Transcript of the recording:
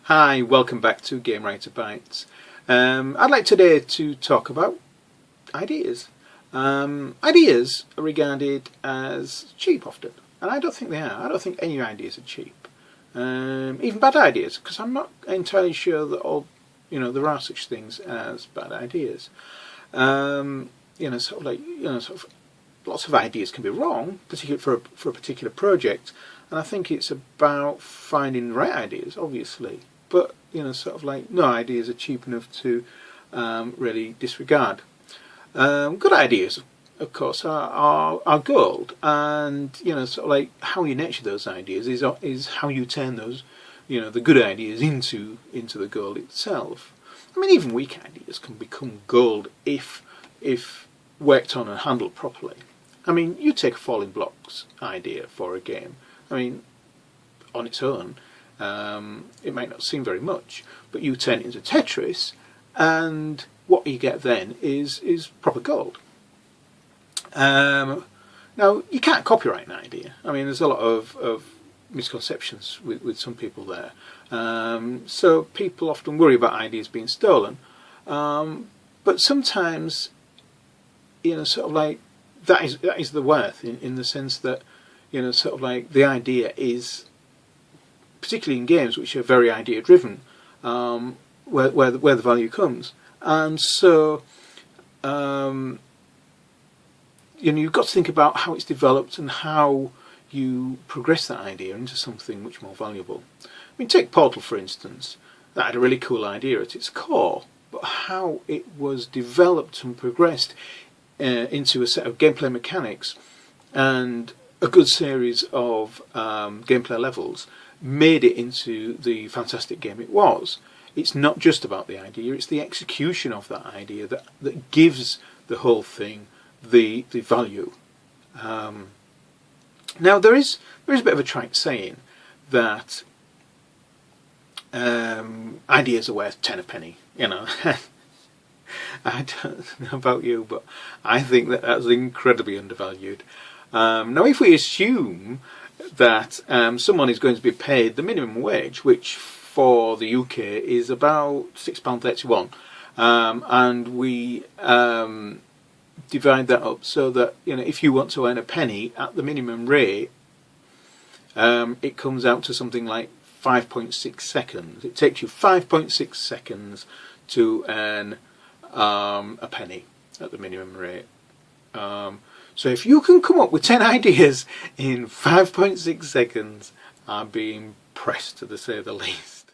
Hi, welcome back to Gamewriter Bytes. I'd like today to talk about ideas. Ideas are regarded as cheap often, and I don't think they are. I don't think any ideas are cheap, even bad ideas, because I'm not entirely sure that there are such things as bad ideas. Lots of ideas can be wrong, particularly for a particular project, and I think it's about finding the right ideas, obviously. But no ideas are cheap enough to really disregard. Good ideas, of course, are gold, and how you nurture those ideas is how you turn those, the good ideas into the gold itself. I mean, even weak ideas can become gold if worked on and handled properly. I mean, you take a falling blocks idea for a game. I mean, on its own, it might not seem very much, but you turn it into Tetris, and what you get then is proper gold. Now, you can't copyright an idea. I mean, there's a lot of misconceptions with some people there. So people often worry about ideas being stolen, but sometimes, that is the worth in the sense that, the idea is, particularly in games which are very idea driven, where the value comes. And so you've got to think about how it's developed and how you progress that idea into something much more valuable. I mean, take Portal for instance. That had a really cool idea at its core, but how it was developed and progressed into a set of gameplay mechanics and a good series of gameplay levels made it into the fantastic game it was. It's not just about the idea, it's the execution of that idea that gives the whole thing the value. Now there is a bit of a trite saying that ideas are worth 10 a penny, I don't know about you, but I think that's incredibly undervalued. Now, if we assume that someone is going to be paid the minimum wage, which for the UK is about £6.31, and we divide that up so that if you want to earn a penny at the minimum rate, it comes out to something like 5.6 seconds. It takes you 5.6 seconds to earn a penny at the minimum rate. So if you can come up with 10 ideas in 5.6 seconds, I'm being impressed, to say the least.